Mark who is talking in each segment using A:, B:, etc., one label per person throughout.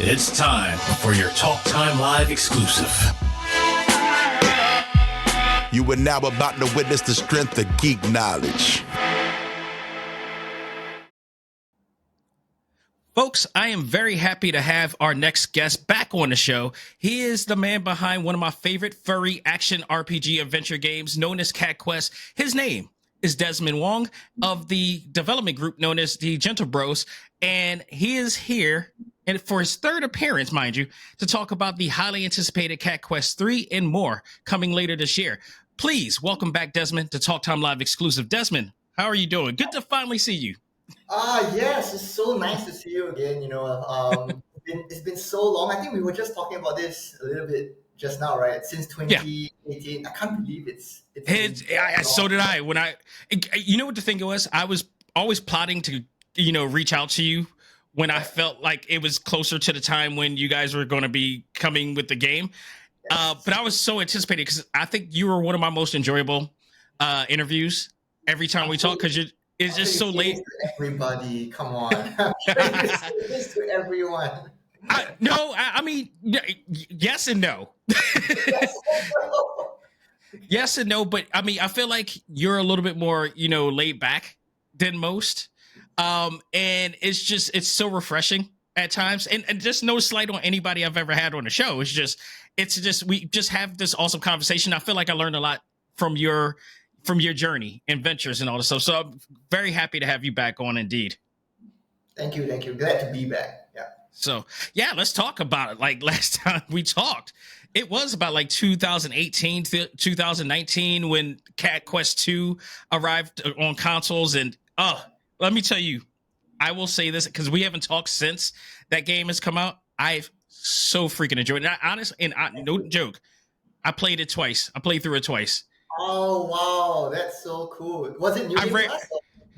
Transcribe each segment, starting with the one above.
A: It's time for your Talk Time Live exclusive.
B: You are now about to witness the strength of geek knowledge.
C: Folks, I am very happy to have our next guest back on the show. He is the man behind one of my favorite furry action RPG adventure games known as Cat Quest. His name is Desmond Wong of the development group known as the Gentle Bros, and he is here and for his third appearance, mind you, to talk about the highly anticipated Cat Quest 3 and more coming later this year. Please welcome back Desmond to Talk Time Live exclusive. Desmond, how are you doing? Good to finally see you.
D: Yes, it's so nice to see you again. It's been so long. I think we were just talking about this a little bit just now, right? Since 2018. Yeah. I can't believe it's
C: so did I. You know what the thing was? I was always plotting to, reach out to you when I felt like it was closer to the time when you guys were going to be coming with the game. Yes. But I was so anticipated because I think you were one of my most enjoyable interviews every time we talk because it's just so late.
D: Everybody, come on. I'm trying to say this to everyone.
C: I mean, yes and no. Yes and no, but I mean, I feel like you're a little bit more, laid back than most. And it's so refreshing at times. And just no slight on anybody I've ever had on the show. We just have this awesome conversation. I feel like I learned a lot from your journey and ventures and all this stuff. So I'm very happy to have you back on indeed.
D: Thank you. Glad to be back. Yeah.
C: So let's talk about it. Like last time we talked, it was about like 2018 to 2019 when Cat Quest 2 arrived on consoles. And let me tell you, I will say this because we haven't talked since that game has come out. I've so freaking enjoyed it. Honestly, no joke, I played it twice. I played through it twice.
D: Oh, wow. That's so cool. Was it New Game Plus?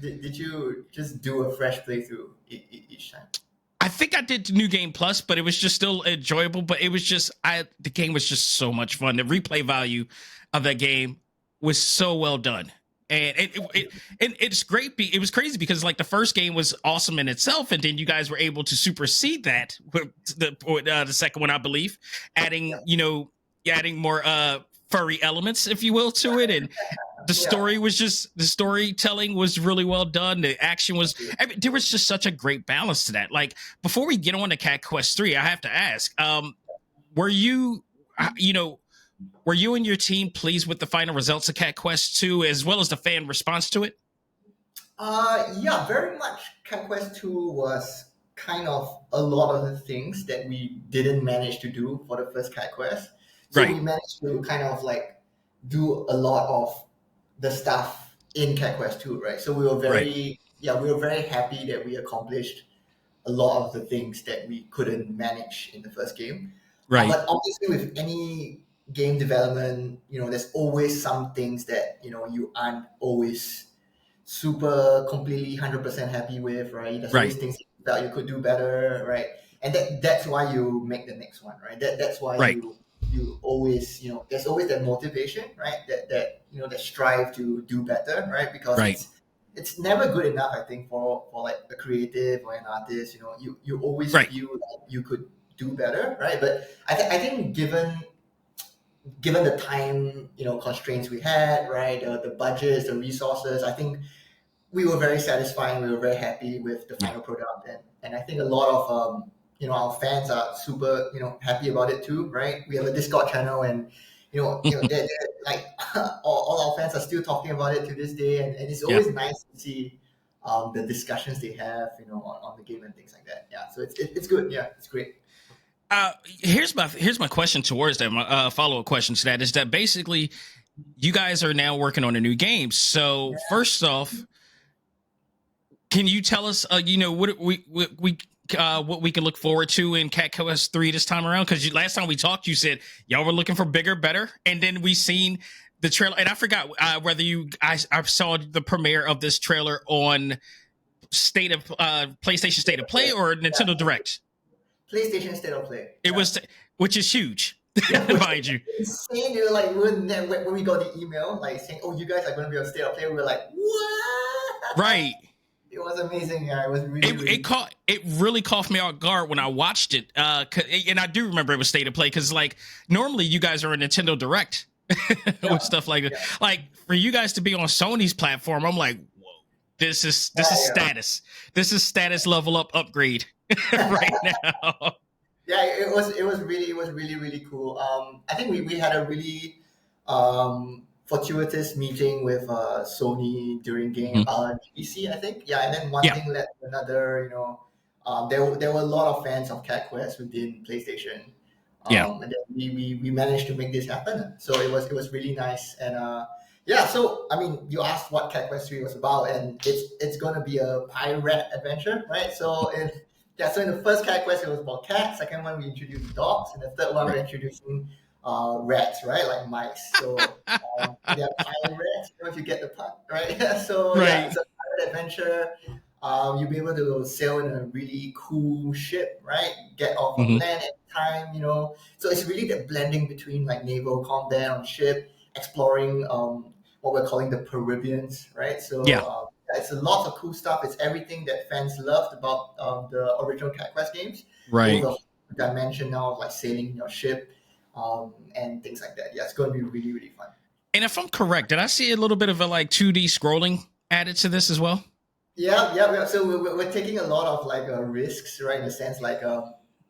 D: Did you just do a fresh playthrough each time?
C: I think I did New Game Plus, but it was just still enjoyable. But it was just, the game was just so much fun. The replay value of that game was so well done. And it's great. It was crazy because like the first game was awesome in itself. And then you guys were able to supersede that with the second one, I believe, adding more furry elements, if you will, to it. And the story was the storytelling was really well done. The action was, there was just such a great balance to that. Like before we get on to Cat Quest 3, I have to ask, were you and your team pleased with the final results of Cat Quest 2 as well as the fan response to it?
D: Yeah, very much. Cat Quest 2 was kind of a lot of the things that we didn't manage to do for the first Cat Quest. So we managed to kind of like do a lot of the stuff in Cat Quest 2, right? So we were very happy that we accomplished a lot of the things that we couldn't manage in the first game. Right. But obviously with any game development, there's always some things that, you aren't always super completely 100% happy with, right? There's always things that you could do better, right? And that's why you make the next one, right? That's why you always, there's always that motivation, right? That strive to do better, right? Because it's never good enough, I think, for like a creative or an artist. You always feel like you could do better, right? But I think given the time, constraints we had, right? The budgets, the resources, I think we were very satisfying. We were very happy with the final product, and I think a lot of our fans are super, happy about it too, right? We have a Discord channel, and they're like all our fans are still talking about it to this day, and it's always nice to see the discussions they have, on the game and things like that. Yeah, so it's good. Yeah, it's great.
C: Here's my question towards that. My follow-up question to that is that basically you guys are now working on a new game. So first off, can you tell us, what we can look forward to in Cat Quest 3 this time around? Because last time we talked, you said y'all were looking for bigger, better, and then we seen the trailer. And I forgot whether I saw the premiere of this trailer on PlayStation State of Play or Nintendo Direct.
D: PlayStation State of Play.
C: It was, which is huge, mind you.
D: Insane. Like when we got the email, like saying, "Oh, you guys are going to be on State of Play," we were like, "What?"
C: Right.
D: it was amazing. Yeah, it was really
C: it really caught me off guard when I watched it. And I do remember it was state of play because like normally you guys are a Nintendo Direct with stuff like that.
D: yeah.
C: Like for you guys to be on Sony's platform, I'm like, whoa, this is status. This is status level up upgrade right now.
D: Yeah, it was really cool. I think we had a really fortuitous meeting with Sony during game GDC, I think. Yeah, and then one thing led to another. You know, there were a lot of fans of Cat Quest within PlayStation. And then we managed to make this happen. So it was really nice. And yeah, so I mean, you asked what Cat Quest 3 was about, and it's gonna be a pirate adventure, right? So so in the first Cat Quest it was about cats. Second one we introduced dogs, and the third one we're introducing rats, right? Like mice. So they're pirates, if you get the pun, right? So yeah, it's a pirate adventure. You'll be able to sail in a really cool ship, right? Get off of land anytime, you know. So it's really the blending between like naval combat on ship, exploring what we're calling the Peribians, right? So it's a lot of cool stuff. It's everything that fans loved about the original Cat Quest games.
C: Right.
D: The dimension now of like sailing your ship and things like that. Yeah, it's going to be really fun.
C: And if I'm correct, did I see a little bit of a like 2D scrolling added to this as well?
D: Yeah. So we're taking a lot of like risks, right? In a sense, like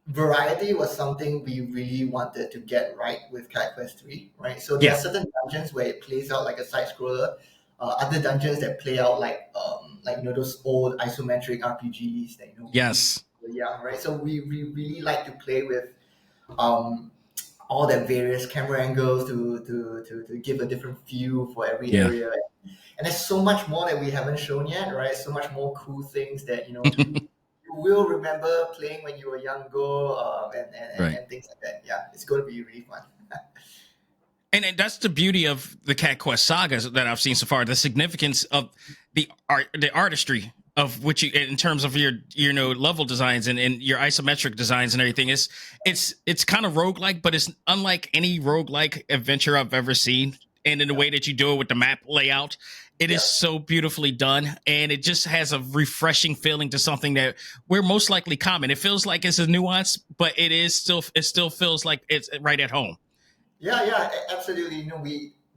D: variety was something we really wanted to get right with Cat Quest 3, right? So there are certain dungeons where it plays out like a side scroller. Other dungeons that play out like you know those old isometric RPGs that you know.
C: Yes.
D: Yeah, right. So we really like to play with all the various camera angles to give a different feel for every area. And there's so much more that we haven't shown yet, right? So much more cool things that, you know, you will remember playing when you were younger and things like that. Yeah, it's going to be really fun.
C: And that's the beauty of the Cat Quest sagas that I've seen so far. The significance of the artistry of which you, in terms of your level designs and your isometric designs and everything, it's kind of roguelike, but it's unlike any roguelike adventure I've ever seen. And in the way that you do it with the map layout, it is so beautifully done, and it just has a refreshing feeling to something that we're most likely common. It feels like it's a nuance, but it still feels like it's right at home.
D: Yeah, absolutely. You know,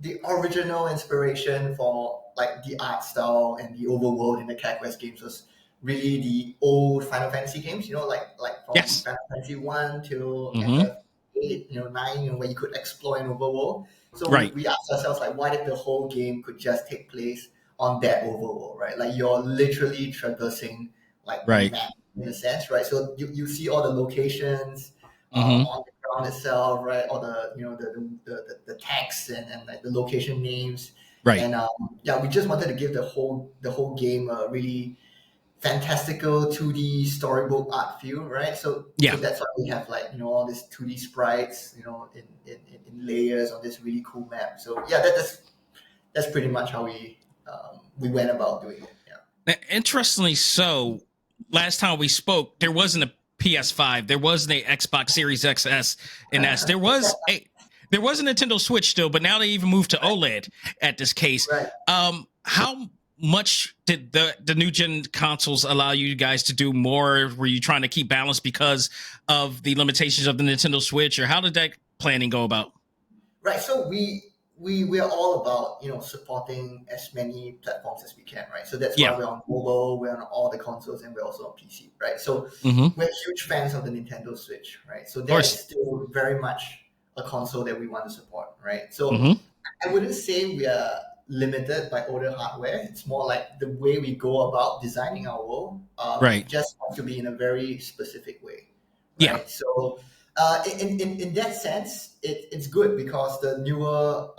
D: the original inspiration for like the art style and the overworld in the Cat Quest games was really the old Final Fantasy games. You know, like from Final Fantasy 1 till FF8, 9, where you could explore an overworld. So we asked ourselves, like, why did the whole game could just take place on that overworld, right? Like you're literally traversing like the map in a sense, right? So you see all the locations on the ground itself, right? All the the text and like the location names, right? And we just wanted to give the whole game a really fantastical 2D storybook art feel, right? So that's why we have like all these 2D sprites, in layers on this really cool map. So that's pretty much how we went about doing it. Yeah.
C: Now, interestingly, so last time we spoke, there wasn't a PS5, there wasn't an Xbox Series XS and S. There was a Nintendo Switch still, but now they even moved to OLED at this case.
D: Right.
C: How much did the new gen consoles allow you guys to do more? Were you trying to keep balance because of the limitations of the Nintendo Switch, or how did that planning go about?
D: Right. So we're all about supporting as many platforms as we can, right? So that's why we're on mobile, we're on all the consoles, and we're also on PC, right? So we're huge fans of the Nintendo Switch, right? So that's still very much a console that we want to support, right? So I wouldn't say we are limited by older hardware. It's more like the way we go about designing our world just have to be in a very specific way, right? So in that sense, it's good because the newer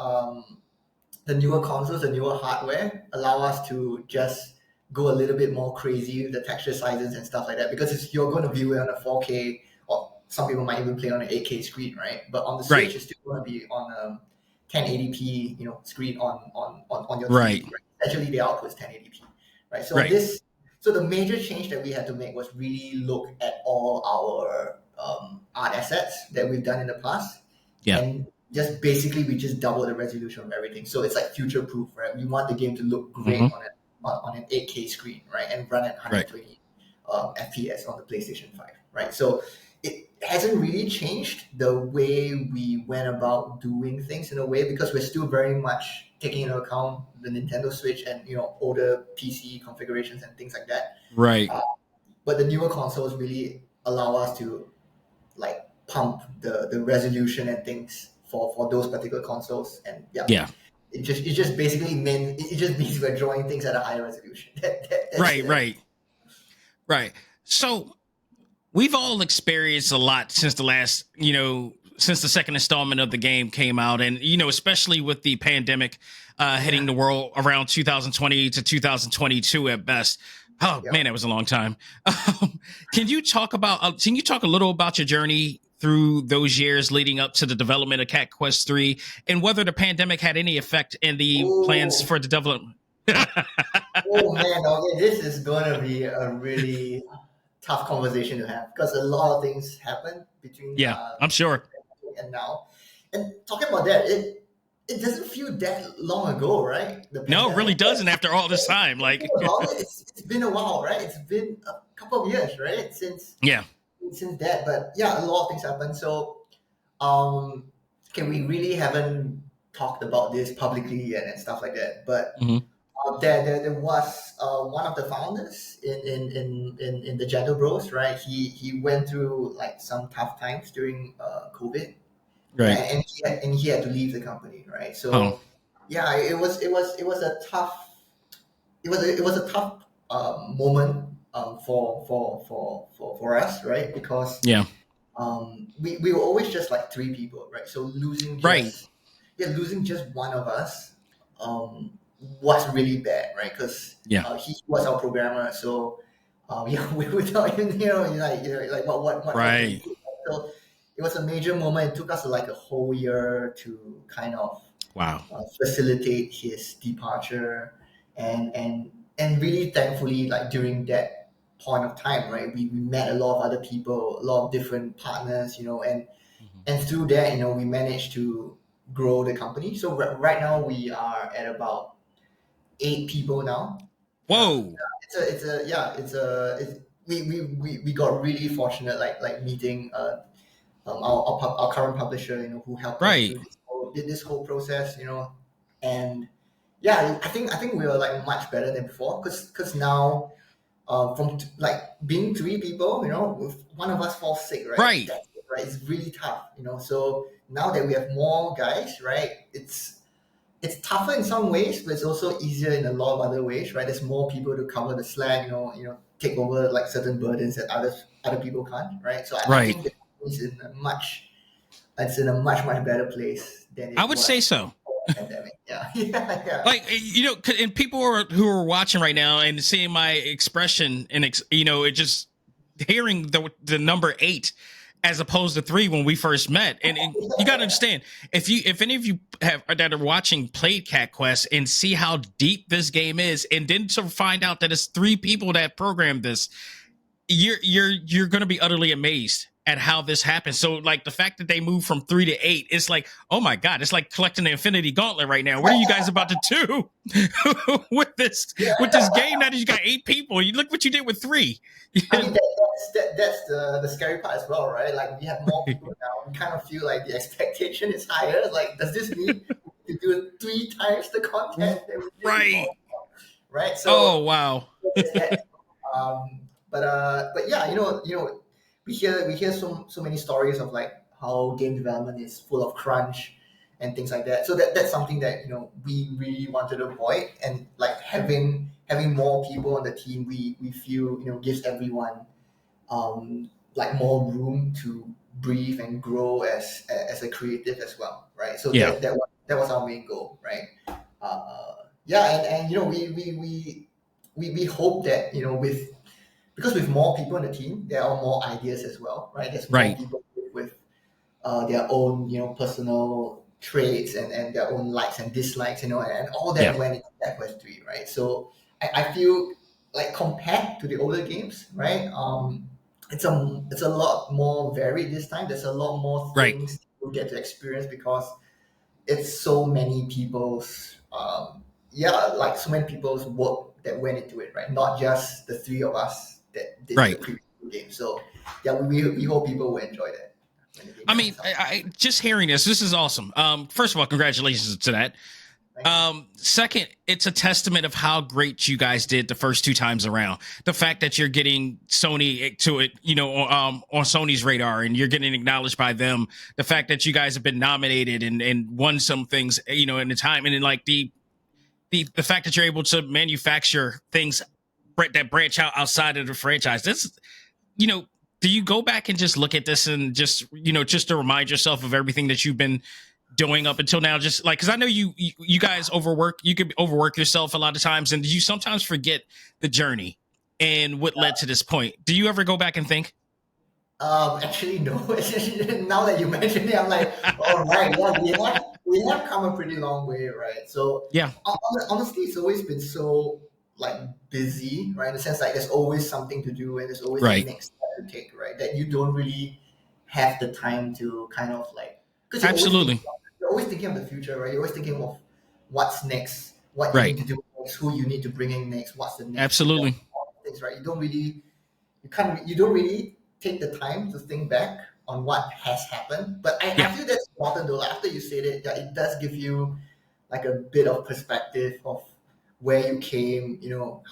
D: consoles, the newer hardware allow us to just go a little bit more crazy with the texture sizes and stuff like that, because you're going to view it on a 4K, or some people might even play on an 8K screen, right? But on the Switch, it's still going to be on a 1080p screen on your TV, right? Essentially the output is 1080p, right? So so the major change that we had to make was really look at all our art assets that we've done in the past, and we just double the resolution of everything. So it's like future proof, right? We want the game to look great on it on an 8K screen, right, and run at
C: Right.
D: 120 FPS on the PlayStation 5, right? So it hasn't really changed the way we went about doing things in a way, because we're still very much taking into account the Nintendo Switch and older PC configurations and things like that.
C: Right.
D: But the newer consoles really allow us to like pump the resolution and things for those particular consoles, and
C: Yeah.
D: it just basically means we're drawing things at a higher resolution.
C: Right. So we've all experienced a lot since since the second installment of the game came out, and especially with the pandemic hitting the world around 2020 to 2022 at best. Oh man, that was a long time. Can you talk a little about your journey through those years leading up to the development of Cat Quest 3, and whether the pandemic had any effect in the plans for the development?
D: Oh man, okay, this is going to be a really tough conversation to have, because a lot of things happen between
C: I'm sure,
D: and now. And talking about that, it doesn't feel that long ago, right?
C: No, it really doesn't after all this time. Like
D: it's been a while, right? It's been a couple of years, right? Since that, but yeah, a lot of things happen. So, we really haven't talked about this publicly yet and stuff like that. But there was one of the founders in the Gentle Bros, right? He went through like some tough times during COVID,
C: right?
D: And he had to leave the company, right? So yeah, it was a tough moment for us, right? Because we were always just like three people, right? So losing just one of us was really bad, right? Because he was our programmer, so without him, like what
C: right.
D: So it was a major moment. It took us like a whole year to kind of facilitate his departure, and really thankfully, like during that point of time, right, we met a lot of other people, a lot of different partners, and through that, we managed to grow the company. So right now we are at about 8 people now.
C: Whoa!
D: We got really fortunate, like meeting our current publisher, who helped us through this whole process, and yeah, I think we were like much better than before, because now from like being 3 people, if one of us falls sick, right? That's it, right? It's really tough, So now that we have more guys, right, it's tougher in some ways, but it's also easier in a lot of other ways, right? There's more people to cover the slack, take over like certain burdens that other people can't, right? So I think that it's in a much better place than
C: I would say so.
D: Pandemic. Yeah.
C: Like, and people who are watching right now and seeing my expression and it just hearing the number 8 as opposed to 3 when we first met, and you got to understand, if any of you that are watching played Cat Quest and see how deep this game is, and then to find out that it's 3 people that programmed this, you're going to be utterly amazed at how this happened. So like the fact that they moved from 3 to 8, it's like, oh my God, it's like collecting the Infinity Gauntlet right now. What are you guys about to do with this game? Now that you got 8 people, you look what you did with 3.
D: I mean, that's the scary part as well, right? Like we have more people now. We kind of feel like the expectation is higher. Like, does this mean to do 3 times the content that we did before? Right. So.
C: Oh wow.
D: But yeah, we hear so many stories of like how game development is full of crunch and things like that. So that's something that we really wanted to avoid, and like having more people on the team, we feel gives everyone like more room to breathe and grow as a creative as well, right? So that was our main goal, right? And we hope that because with more people in the team, there are more ideas as well, right? There's more people with their own personal traits and their own likes and dislikes, and all that went into Cat Quest 3, right? So I feel like compared to the older games, right? It's a lot more varied this time. There's a lot more things you get to experience because it's so many people's so many people's work that went into it, right? Not just the three of us that did
C: Right.
D: the previous game. So yeah, we hope people will enjoy that.
C: I mean, I just hearing this is awesome. First of all, congratulations to that. Second, it's a testament of how great you guys did the first 2 times around. The fact that you're getting Sony to it, on Sony's radar, and you're getting acknowledged by them. The fact that you guys have been nominated and won some things, in the time, and then like the fact that you're able to manufacture things that branch out outside of the franchise. This, do you go back and just look at this and just to remind yourself of everything that you've been doing up until now? Just like, because I know you guys you could overwork yourself a lot of times, and you sometimes forget the journey and what led to this point. Do you ever go back and think?
D: Actually, no. Now that you mention it, I'm like, all right, yeah, we have come a pretty long way, right? So
C: Yeah,
D: honestly, it's always been so like busy, right? In the sense like there's always something to do and there's always
C: right.
D: the next step to take, right? That you don't really have the time to kind of like, because
C: Absolutely.
D: You're always thinking of the future, right? You're always thinking of what's next, what
C: Right.
D: you need to do next, who you need to bring in next, what's the next
C: Absolutely.
D: things, right? You don't really take the time to think back on what has happened. But I feel that's important though. Like after you said it, that it does give you like a bit of perspective of where you came,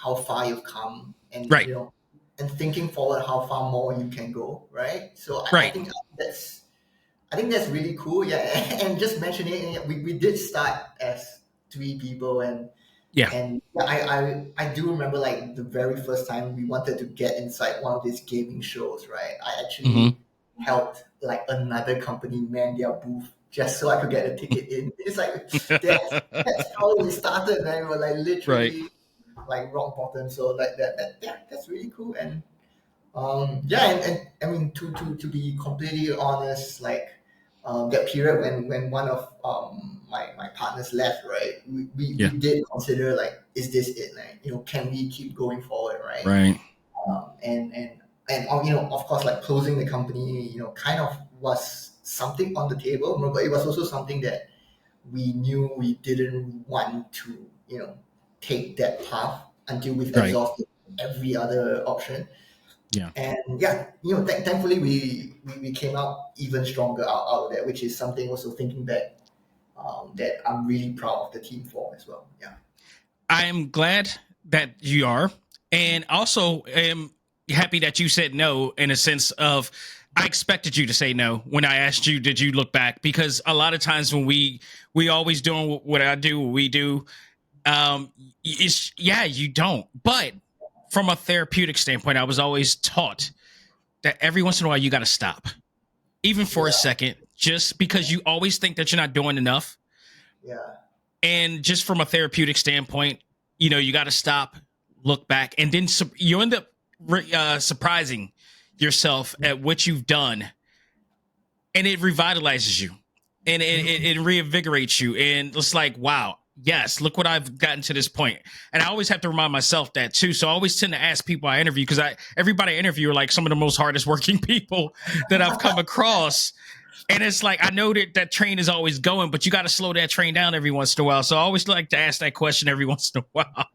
D: how far you've come, and
C: Right.
D: And thinking forward how far more you can go, right? So I
C: Right.
D: think that's really cool. Yeah, and just mentioning it, we did start as 3 people, and
C: Yeah.
D: and I do remember like the very first time we wanted to get inside one of these gaming shows, right? I actually helped like another company man their booth just so I could get a ticket in. It's like that's how we started, man. We were like literally like rock bottom. So like that's really cool. And and I mean to be completely honest, like that period when one of my partners left, right? We did consider like, is this it? Like, can we keep going forward, right?
C: Right.
D: And of course, like closing the company, kind of was something on the table, but it was also something that we knew we didn't want to, take that path until we've exhausted every other option.
C: Yeah.
D: And thankfully we came out even stronger out of that, which is something also thinking back that I'm really proud of the team for as well. Yeah.
C: I'm glad that you are, and also am happy that you said no, in a sense of, I expected you to say no when I asked you, did you look back? Because a lot of times when we always doing what I do, what we do, you don't. But from a therapeutic standpoint, I was always taught that every once in a while you got to stop, even for a second, just because you always think that you're not doing enough.
D: Yeah.
C: And just from a therapeutic standpoint, you got to stop, look back, and then you end up surprising yourself at what you've done, and it revitalizes you, and it reinvigorates you, and it's like, wow, yes, look what I've gotten to this point. And I always have to remind myself that too. So I always tend to ask people I interview, because everybody I interview are like some of the most hardest working people that I've come across. And it's like, I know that train is always going, but you got to slow that train down every once in a while. So I always like to ask that question every once in a while.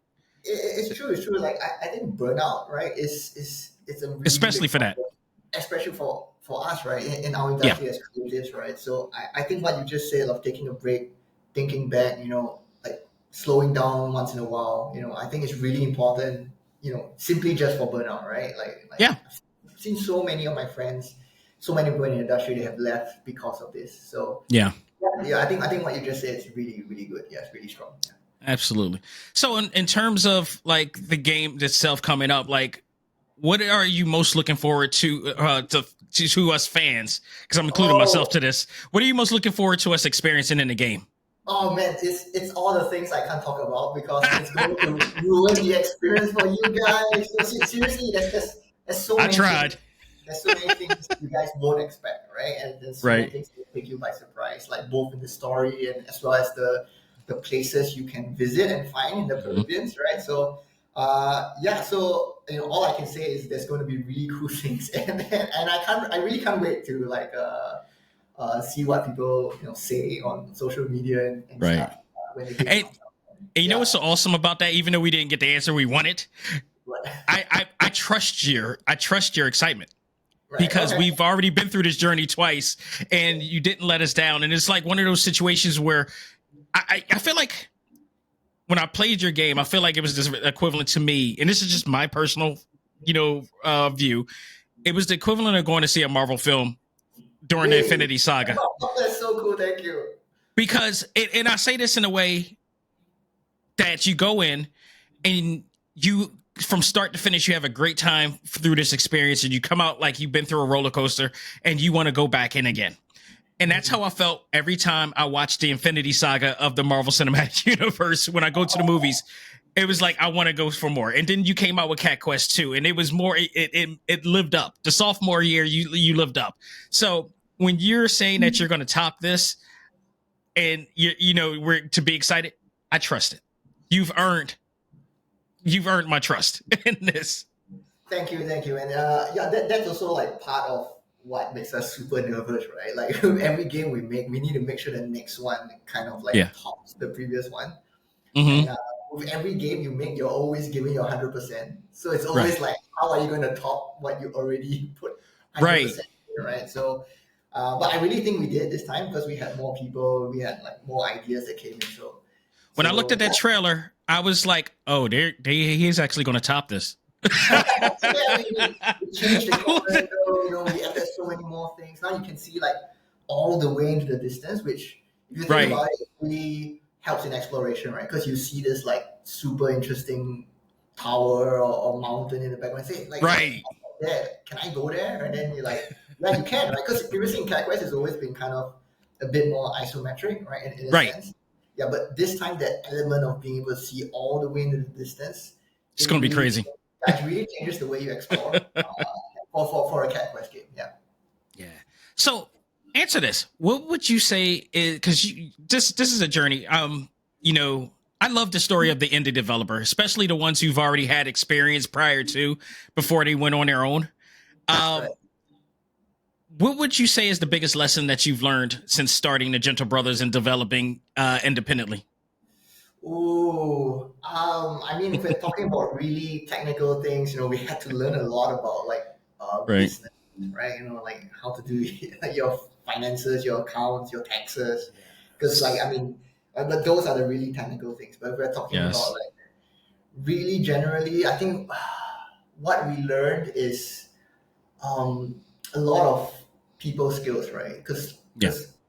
D: It's true. Like I think burnout, right, is a really
C: especially for that,
D: especially for us, right, in our industry as creatives, right. So I think what you just said of taking a break, thinking back, like slowing down once in a while, I think it's really important. Simply just for burnout, right? Like I've seen so many of my friends. So many people in the industry, they have left because of this. So I think what you just said is really, really good. Yeah, it's really strong. Yeah.
C: Absolutely. So in terms of like the game itself coming up, like what are you most looking forward to us fans? Because I'm including myself to this. What are you most looking forward to us experiencing in the game?
D: Oh man, it's all the things I can't talk about because it's going to ruin the experience for you guys. So, seriously, there's so many.
C: I tried.
D: There's so many things you guys won't expect, right? And there's so many things that take you by surprise, like both in the story and as well as the places you can visit and find in the Philippines, right? So, so all I can say is there's going to be really cool things, and I really can't wait to like see what people say on social media and stuff when they
C: And you know what's so awesome about that? Even though we didn't get the answer we wanted,
D: Right.
C: I trust your excitement.
D: Right.
C: Because
D: Okay.
C: we've already been through this journey twice and you didn't let us down. And it's like one of those situations where I feel like when I played your game, I feel like it was just equivalent to me. And this is just my personal, view. It was the equivalent of going to see a Marvel film during the
D: Really?
C: Infinity Saga.
D: Oh, that's so cool. Thank you.
C: Because, and I say this in a way that you go in and you, from start to finish, you have a great time through this experience and you come out like you've been through a roller coaster and you want to go back in again. And that's how I felt every time I watched the Infinity Saga of the Marvel Cinematic Universe. When I go to the movies, it was like, I want to go for more. And then you came out with Cat Quest 2 and it was more, it lived up. The sophomore year, you lived up. So when you're saying that you're going to top this and we're to be excited, I trust it. You've earned my trust in this.
D: Thank you. And that's also like part of what makes us super nervous, right? Like every game we make, we need to make sure the next one kind of like tops the previous one.
C: Mm-hmm.
D: And with every game you make, you're always giving your 100%. So it's always like, how are you going to top what you already put 100% in, right? So, but I really think we did this time because we had more people, we had like more ideas that came in. So
C: when I looked at that trailer, I was like, oh, he is actually going to top this.
D: We changed the content, we added so many more things. Now you can see like all the way into the distance, which if you think about it, it really helps in exploration, right? Because you see this like super interesting tower or mountain in the background. Say like, there, can I go there? And then you're like, yeah, you can, right? Because previously in Cat Quest, it's always been kind of a bit more isometric, right? In a sense. Yeah, but this time that element of being able to see all the way into the distance,
C: it's going to be crazy.
D: That really changes the way you explore for a Cat Quest game. Yeah.
C: So answer this. What would you say is, because this is a journey. I love the story of the indie developer, especially the ones who've already had experience prior to before they went on their own. What would you say is the biggest lesson that you've learned since starting the Gentle Brothers and developing independently?
D: Oh, I mean, if we're talking about really technical things, we had to learn a lot about like business, right? Like how to do your finances, your accounts, your taxes. Because but those are the really technical things. But if we're talking about like really generally, I think what we learned is a lot of people skills, right? Because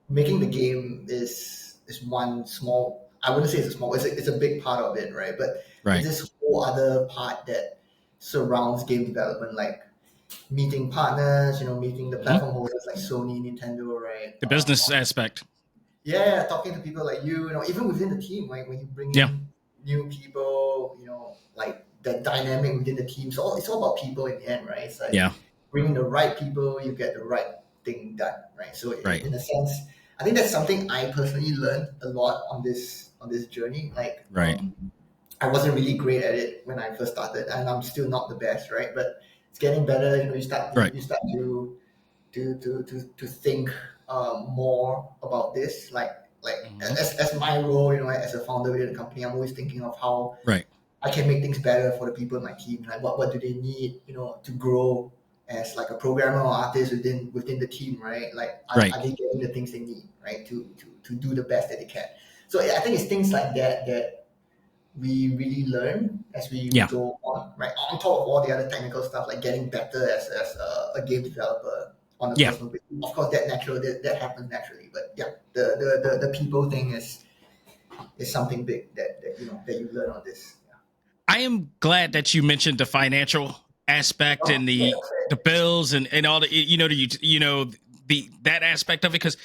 D: making the game is one small. I wouldn't say it's a small. It's a big part of it, right? But there's this whole other part that surrounds game development, like meeting partners, meeting the platform holders like Sony, Nintendo, right?
C: The business aspect.
D: Yeah, talking to people like you, even within the team, like when you bring in new people, like the dynamic within the team. So it's all about people in the end, right? It's like bringing the right people, you get the right thing done, right? So in a sense, I think that's something I personally learned a lot on this journey. Like, I wasn't really great at it when I first started, and I'm still not the best, right? But it's getting better. You start to think more about this. Like as my role, as a founder within the company, I'm always thinking of how I can make things better for the people in my team. Like what do they need, to grow as like a programmer or artist within the team, right? Like are they getting the things they need, right, to do the best that they can? So I think it's things like that we really learn as we go on, right? On top of all the other technical stuff, like getting better as a game developer on a personal basis. Of course, that happens naturally, but the people thing is something big that you learn on this.
C: I am glad that you mentioned the financial aspect and the bills and all the that aspect of it, because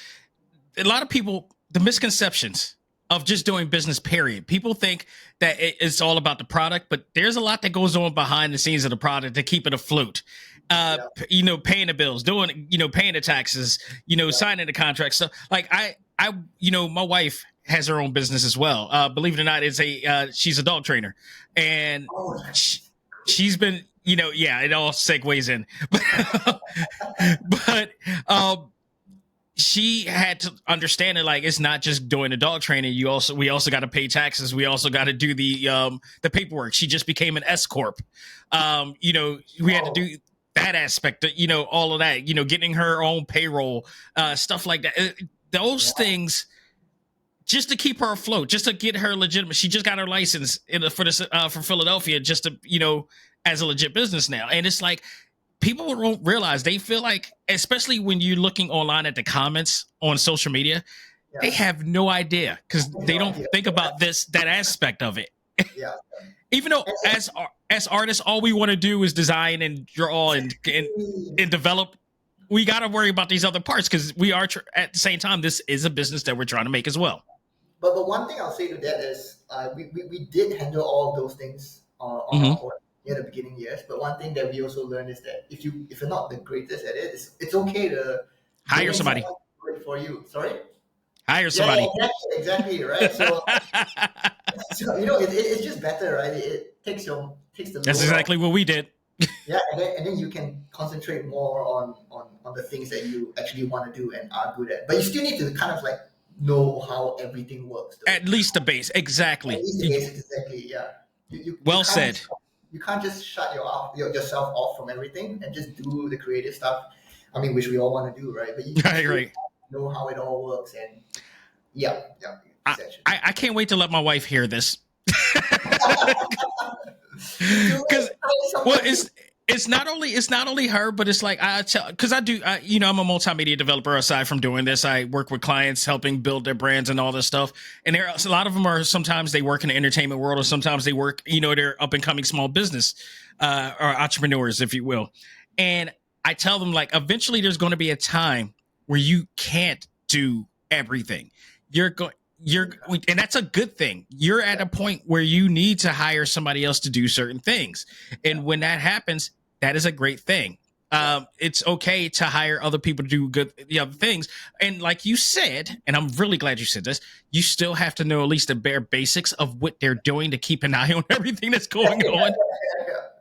C: a lot of people, the misconceptions of just doing business, period. People think that it's all about the product, but there's a lot that goes on behind the scenes of the product to keep it afloat. Paying the bills, paying the taxes, signing the contracts. So like my wife has her own business as well. Believe it or not, she's a dog trainer, and she's been, it all segues in, but she had to understand it. Like, it's not just doing the dog training. We also got to pay taxes. We also got to do the paperwork. She just became an S corp. We had to do that aspect, all of that, getting her own payroll, stuff like that. Those things, just to keep her afloat, just to get her legitimate. She just got her license for Philadelphia, just to, as a legit business now. And it's like, people don't realize, they feel like, especially when you're looking online at the comments on social media, they have no idea, because they don't think about that aspect of it.
D: Yeah.
C: Even though as artists, all we want to do is design and draw and develop. We got to worry about these other parts, because we are at the same time, this is a business that we're trying to make as well.
D: But one thing I'll say to that is, we did handle all of those things on our own in the beginning years. But one thing that we also learned is that if you're not the greatest at it, it's okay to
C: hire somebody
D: for you. Sorry,
C: hire somebody.
D: Yeah, exactly, right. So, it's just better, right? It takes the.
C: That's exactly what we did.
D: Yeah, and then you can concentrate more on the things that you actually want to do and are good at. But you still need to kind of like know how everything works, though.
C: At least the base, exactly.
D: At least the basics, exactly. Yeah.
C: Well said.
D: You can't just shut yourself off from everything and just do the creative stuff. I mean, which we all want to do, right? But you
C: right.
D: know how it all works, and yeah.
C: I can't wait to let my wife hear this. Because it's not only her, but it's like because I'm a multimedia developer. Aside from doing this, I work with clients, helping build their brands and all this stuff. And a lot of them are, sometimes they work in the entertainment world, or sometimes they work, they're up and coming small business or entrepreneurs, if you will. And I tell them, like, eventually there's going to be a time where you can't do everything. And that's a good thing. You're at a point where you need to hire somebody else to do certain things. And when that happens, that is a great thing. It's okay to hire other people to do other things. And like you said, and I'm really glad you said this, you still have to know at least the bare basics of what they're doing to keep an eye on everything that's going on.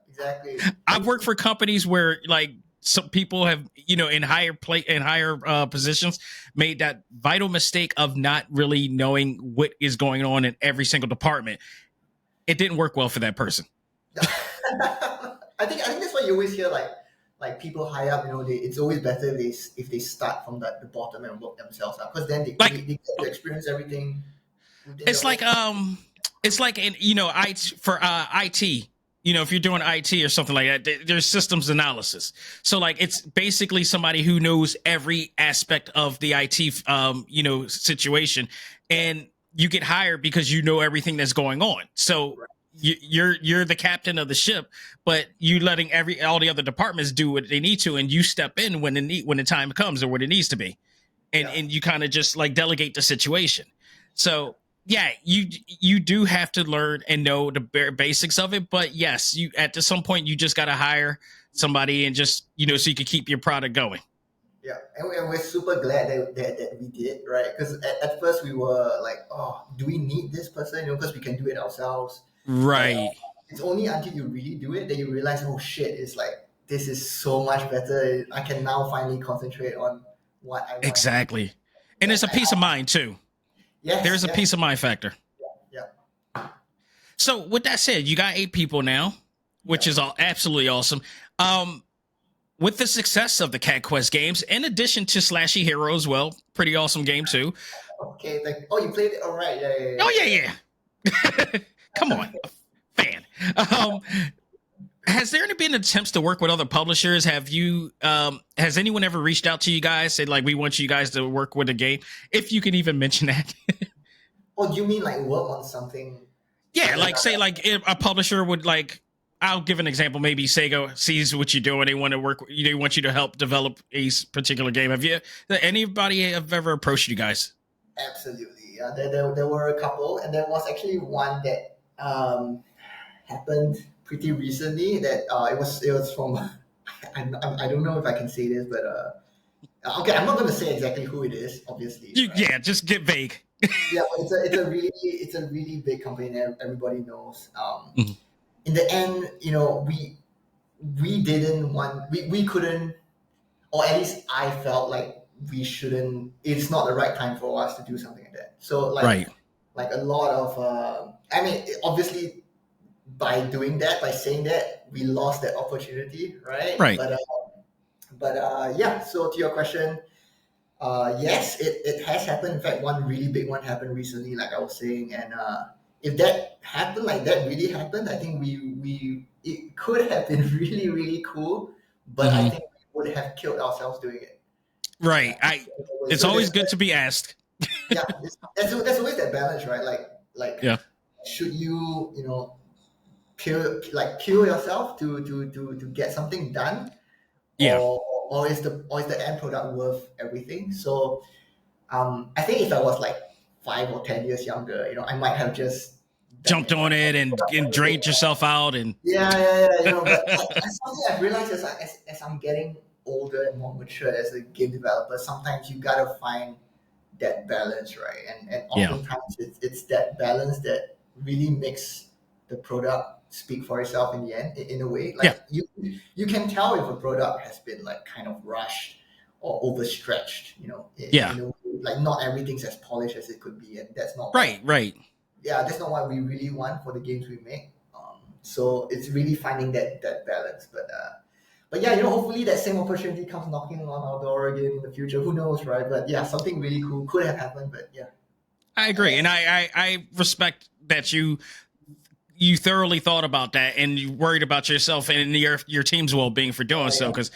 D: Exactly.
C: I've worked for companies where, like, some people have, in higher positions, made that vital mistake of not really knowing what is going on in every single department. It didn't work well for that person.
D: I think that's why you always hear like people high up. It's always better if they start from the bottom and work themselves up, because then they get to experience everything. It's like
C: in IT. If you're doing IT or something like that, there's systems analysis. So, like, it's basically somebody who knows every aspect of the IT, situation, and you get hired because you know everything that's going on. So you're the captain of the ship, but you letting all the other departments do what they need to, and you step in when the time comes or when it needs to be, and you kind of just like delegate the situation. So. Yeah, you do have to learn and know the bare basics of it, but yes, at some point you just got to hire somebody and just so you can keep your product going.
D: Yeah, and we're super glad that we did, right? Because at first we were like, oh, do we need this person? Because we can do it ourselves,
C: right?
D: It's only until you really do it that you realize, oh shit, it's like this is so much better. I can now finally concentrate on what I want.
C: Exactly, and it's a peace of mind too.
D: Yes,
C: there's a peace of mind factor.
D: Yeah.
C: So with that said, you got 8 people now, which is absolutely awesome. With the success of the Cat Quest games, in addition to Slashy Hero as well, pretty awesome game too.
D: Okay, you played it? All right, yeah.
C: Oh yeah. Come on, fan. Has there been attempts to work with other publishers? Has anyone ever reached out to you guys, said like, we want you guys to work with a game? If you can even mention that.
D: Oh, do you mean like work on something?
C: Yeah, like say like if a publisher would like, I'll give an example. Maybe Sega sees what you do and they want to work. They want you to help develop a particular game. Have anybody have ever approached you guys?
D: Absolutely. Yeah, there were a couple, and there was actually one that happened pretty recently that it was from I don't know if I can say this, but okay, I'm not going to say exactly who it is, obviously. Right?
C: Yeah, just get vague.
D: Yeah, but it's a really big company that everybody knows. In the end, we didn't want we couldn't, or at least I felt like we shouldn't. It's not the right time for us to do something like that. So
C: Right.
D: like a lot of. I mean, obviously, by doing that, by saying that, we lost that opportunity, right?
C: Right.
D: But yeah. So to your question, yes, it has happened. In fact, one really big one happened recently, like I was saying, and if that happened, like that really happened, I think we it could have been really really cool, but I think we would have killed ourselves doing it.
C: Right. It's
D: So
C: always
D: there's,
C: good to be asked.
D: yeah, there's always that balance, right? Like
C: Yeah.
D: should you kill yourself to get something done,
C: Yeah.
D: or is the end product worth everything? So I think if I was like 5 or 10 years younger, I might have just done
C: Jumped on it and drained yourself out and
D: yeah. But something I've realized is as I'm getting older and more mature as a game developer, sometimes you gotta find that balance, right? And
C: Yeah.
D: oftentimes it's that balance that really makes the product speak for itself in the end, in a way. Like you can tell if a product has been like kind of rushed or overstretched, in a way. Like not everything's as polished as it could be, and that's not
C: right.
D: that's not what we really want for the games we make. So it's really finding that balance. But yeah, hopefully that same opportunity comes knocking on our door again in the future. Who knows, right? But yeah, something really cool could have happened. But yeah,
C: I agree, and I respect that you thoroughly thought about that and you worried about yourself and your team's well-being for doing so, because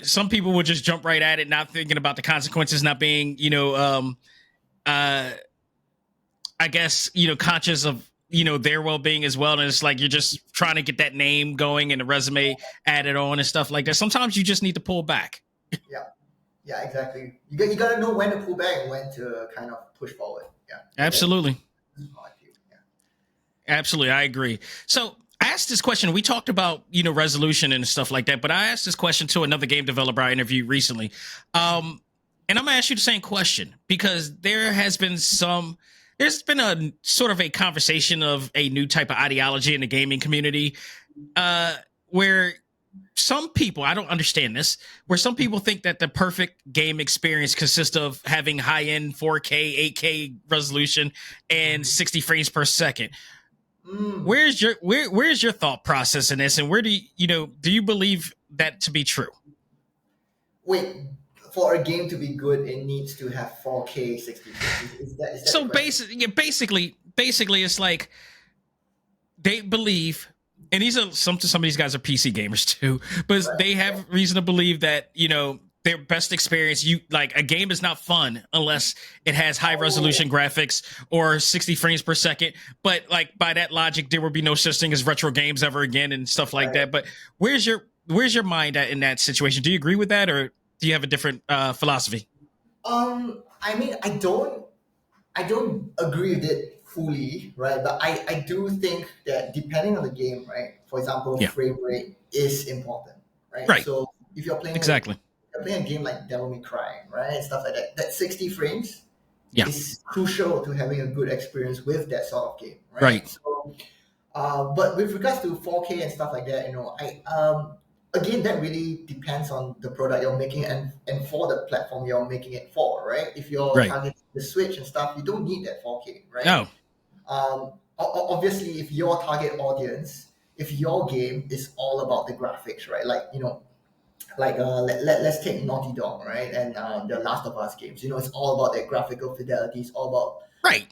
C: some people would just jump right at it, not thinking about the consequences, not being I guess conscious of their well-being as well, and it's like you're just trying to get that name going and the resume added on and stuff like that. Sometimes you just need to pull back.
D: Yeah, exactly. You got to know when to pull back and when to kind of push forward. Yeah,
C: Absolutely.
D: That's how I feel. Yeah.
C: Absolutely, I agree. So I asked this question. We talked about resolution and stuff like that, but I asked this question to another game developer I interviewed recently, and I'm gonna ask you the same question because there's been a sort of a conversation of a new type of ideology in the gaming community, where some people, I don't understand this, where some people think that the perfect game experience consists of having high-end 4K, 8K resolution and 60 frames per second. Where's your thought process in this, and where do you believe that to be true?
D: Wait, for a game to be good, it needs to have 4K 60 frames. Is that
C: So
D: the question?
C: basically, it's like they believe, and these are some of these guys are PC gamers too, but they have reason to believe that their best experience, like a game is not fun unless it has high resolution graphics or 60 frames per second. But like by that logic, there will be no such thing as retro games ever again and stuff like that. But where's your mind at in that situation? Do you agree with that, or do you have a different philosophy?
D: I mean, I don't agree with it fully, right? But I do think that depending on the game, right? For example, frame rate is important, right?
C: Right.
D: So if you're playing you're playing a game like Devil May Cry, right, and stuff like that, that 60 frames is crucial to having a good experience with that sort of game, right? So, but with regards to 4K and stuff like that, again, that really depends on the product you're making and for the platform you're making it for, right? If you're targeting the Switch and stuff, you don't need that 4K, right?
C: No.
D: Obviously, if your target audience, if your game is all about the graphics, right? Let's take Naughty Dog, right? And the Last of Us games, it's all about that graphical fidelity. It's all about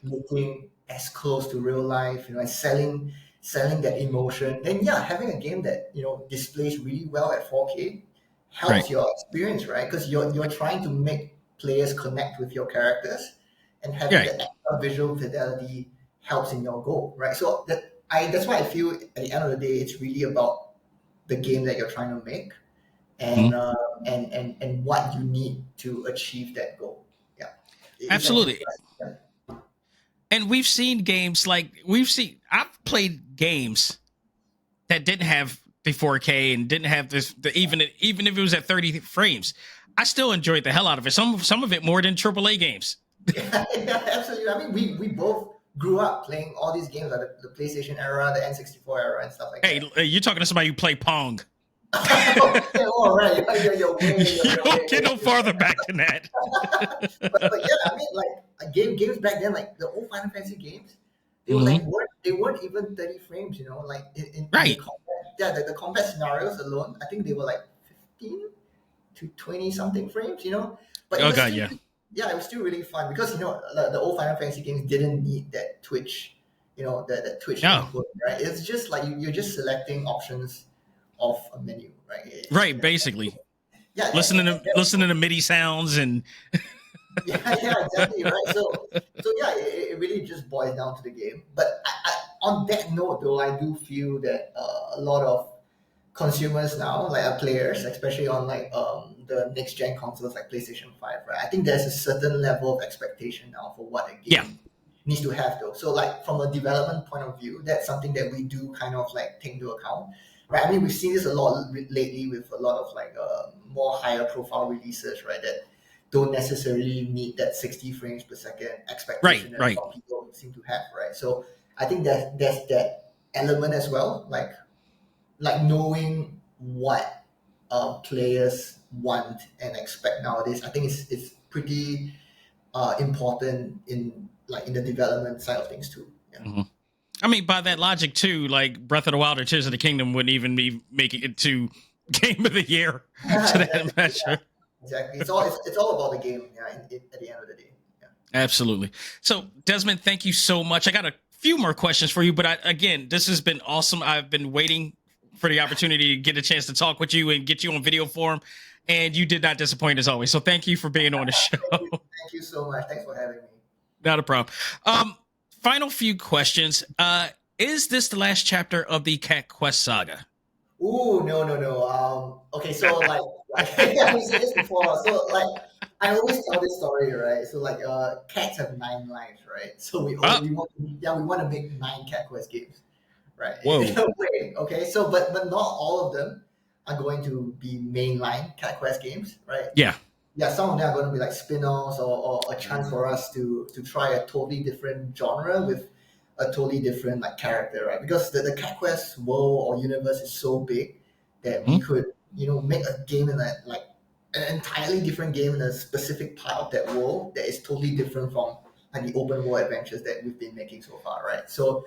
D: making as close to real life, and selling that emotion. Then having a game that displays really well at 4K helps your experience, right? Because you're trying to make players connect with your characters, and having that extra visual fidelity helps in your goal, right? So that's why I feel at the end of the day, it's really about the game that you're trying to make, and and what you need to achieve that goal. Yeah,
C: Absolutely. And we've seen games I've played games that didn't have the 4K and didn't have even if it was at 30 frames, I still enjoyed the hell out of it. Some of it more than AAA games.
D: Yeah, absolutely. I mean, we both grew up playing all these games, like the PlayStation era, the N64 era, and stuff like that.
C: Hey, you're talking to somebody who played Pong.
D: Okay, all right.
C: You
D: You're
C: don't get
D: way.
C: no farther back than that.
D: But yeah, I mean, like games back then, like the old Final Fantasy games, they were
C: Hmm.
D: like they weren't even 30 frames. You know, like in the
C: Right.
D: combat, yeah, the combat scenarios alone, I think they were like 15 to 20 something frames. You know, but it
C: Oh
D: was
C: god,
D: still
C: yeah.
D: yeah, it was still really fun because the old Final Fantasy games didn't need that Twitch, that Twitch
C: No.
D: input, right? It's just like you're just selecting options of a menu, right?
C: Right, basically.
D: Yeah,
C: Listening to MIDI sounds and
D: yeah, exactly, right. So yeah, it really just boils down to the game. But on that note, though, I do feel that a lot of consumers now, like players, especially on like the next gen consoles like PlayStation 5, right? I think there's a certain level of expectation now for what a
C: yeah.
D: game needs to have, though. So like from a development point of view, that's something that we do kind of like take into account, right? I mean, we've seen this a lot lately with a lot of like more higher profile releases, right? That don't necessarily meet that 60 frames per second
C: Right,
D: expectation that a
C: right.
D: lot of people seem to have, right? So I think that there's that element as well, like knowing what players want and expect nowadays. I think it's pretty important in the development side of things too. Yeah.
C: Hmm. I mean, by that logic too, like Breath of the Wild or Tears of the Kingdom wouldn't even be making it to Game of the Year to that
D: Exactly. Yeah.
C: measure.
D: Exactly. It's all about the game. Yeah. At the end of the day. Yeah.
C: Absolutely. So, Desmond, thank you so much. I got a few more questions for you, but again, this has been awesome. I've been waiting for the opportunity to get a chance to talk with you and get you on video form, and you did not disappoint as always. So, thank you for being on the show.
D: Thank you so much. Thanks for having me.
C: Not a problem. Final few questions. Is this the last chapter of the Cat Quest saga?
D: Ooh, no, no, no. Okay, so like yeah, we said this before. So like, I always tell this story, right? So like, cats have 9 lives, right? So
C: Oh,
D: we want to make 9 Cat Quest games, right?
C: whoa.
D: In a way, okay. So but not all of them are going to be mainline Cat Quest games, right?
C: Yeah.
D: Yeah, some of them are going to be like spin-offs or a chance for us to try a totally different genre with a totally different like character, right? Because the Cat Quest world or universe is so big that we
C: Mhm.
D: could make a game in like an entirely different game in a specific part of that world that is totally different from like the open world adventures that we've been making so far, right? So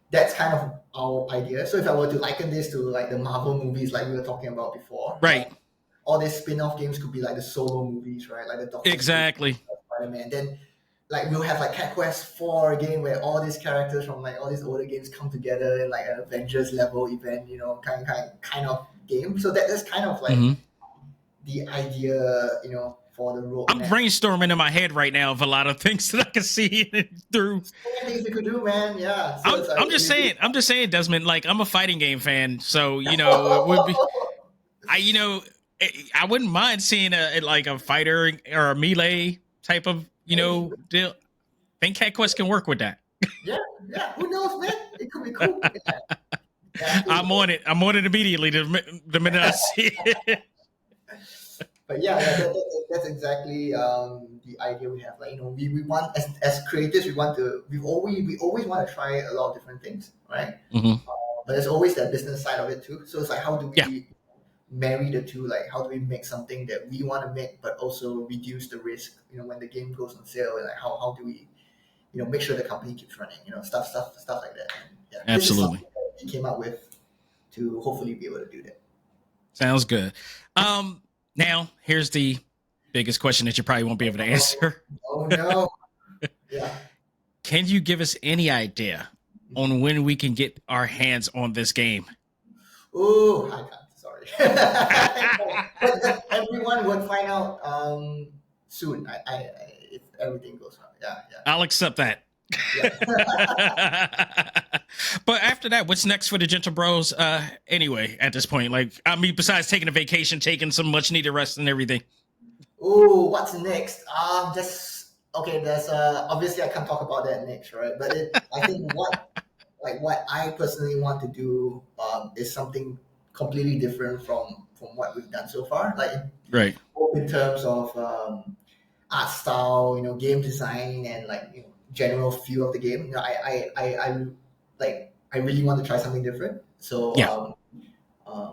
D: that's kind of our idea. So if I were to liken this to like the Marvel movies like we were talking about before,
C: Right.
D: like all these spin-off games could be like the solo movies, right? Like the Doctor Strange,
C: Exactly.
D: Spider-Man. Then like we'll have like Cat Quest 4 again where all these characters from like all these older games come together in like an Avengers level event, kind of game. So that's kind of like
C: Hmm.
D: the idea, for the
C: I'm
D: roadmap.
C: brainstorming in my head right now of a lot of things that I can see through.
D: So many things we could do, man. Yeah. So it's like
C: I'm just saying. I'm just saying, Desmond. Like, I'm a fighting game fan, so it would be. I wouldn't mind seeing a fighter or a melee type of deal. I think Cat Quest can work with that.
D: yeah, yeah. Who knows, man? It could be cool. Yeah,
C: I'm on it. I'm on it immediately the minute I see it.
D: but yeah, that's exactly the idea we have. Like we want as creators, we always want to try a lot of different things, right?
C: Hmm.
D: But there's always that business side of it too. So it's like, how do we
C: Yeah,
D: marry the two? Like, how do we make something that we want to make, but also reduce the risk? When the game goes on sale, and like how do we, make sure the company keeps running? Stuff like that. And yeah, this is
C: absolutely.
D: something that we came up with to hopefully be able to do that.
C: Sounds good. Now here's the biggest question that you probably won't be able to answer.
D: Oh no! Yeah.
C: Can you give us any idea on when we can get our hands on this game?
D: Oh, I can't. Sorry. but everyone would find out soon. If everything goes well. Yeah, yeah.
C: I'll accept that.
D: Yeah.
C: But after that, what's next for the Gentle Bros? Anyway, at this point, besides taking a vacation, taking some much needed rest and everything.
D: Oh, what's next? Just okay. There's obviously I can't talk about that next, right? But I think what I personally want to do is something completely different from what we've done so far. Like
C: Right.
D: both in terms of art style, game design, and like general feel of the game. I really want to try something different. So
C: Yeah.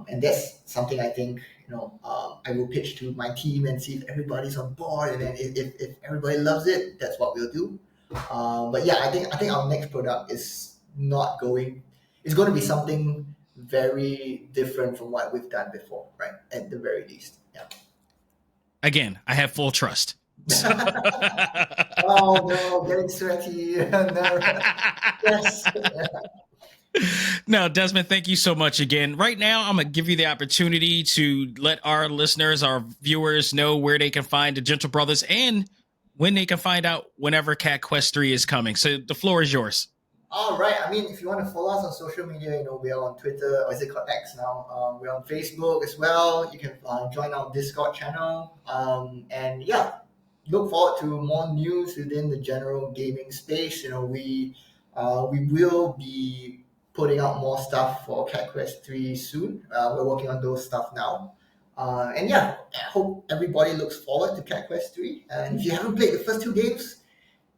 D: And that's something I think, I will pitch to my team and see if everybody's on board. And then if everybody loves it, that's what we'll do. But yeah, I think our next product is not going. It's going to be something very different from what we've done before, right? At the very least, yeah.
C: Again, I have full trust.
D: Oh no, getting sweaty. No. Yes.
C: No, Desmond, thank you so much again. Right now, I'm going to give you the opportunity to let our listeners, our viewers know where they can find the Gentle Brothers and when they can find out whenever Cat Quest 3 is coming. So the floor is yours.
D: All right. I mean, if you want to follow us on social media, we are on Twitter, or is it called X now? We're on Facebook as well. You can join our Discord channel. And yeah, look forward to more news within the general gaming space. We will be putting out more stuff for Cat Quest 3 soon. We're working on those stuff now. And yeah, I hope everybody looks forward to Cat Quest 3. And if you haven't played the first two games,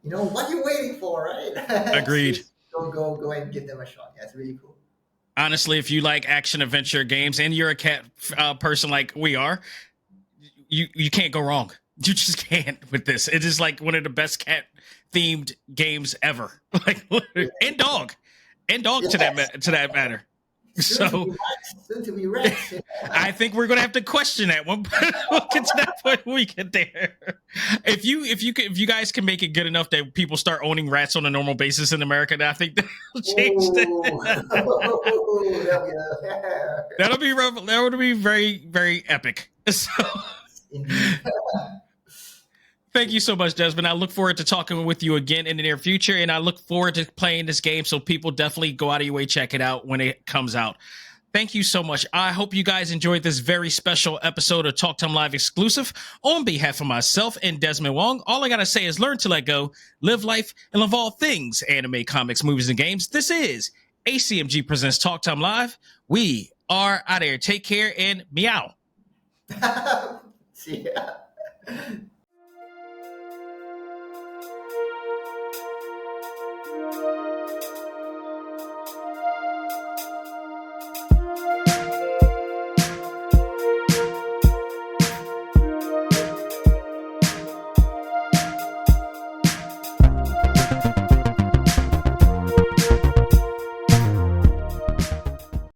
D: what are you waiting for, right?
C: Agreed.
D: Go and give them a shot. Yeah, it's really cool.
C: Honestly, if you like action adventure games and you're a cat person like we are, you can't go wrong. You just can't with this. It is like one of the best cat themed games ever. Like, and dog yes. to that matter. Soon
D: to be Rex.
C: I think we're gonna have to question that one, but we'll get to that point when we get there. If you guys can make it good enough that people start owning rats on a normal basis in America, then I think that'll change that would be very, very epic. So thank you so much, Desmond. I look forward to talking with you again in the near future, and I look forward to playing this game, so people definitely go out of your way, check it out when it comes out. Thank you so much. I hope you guys enjoyed this very special episode of Talk Time Live Exclusive. On behalf of myself and Desmond Wong, all I got to say is learn to let go, live life, and love all things anime, comics, movies, and games. This is ACMG Presents Talk Time Live. We are out of here. Take care and meow.
D: See ya.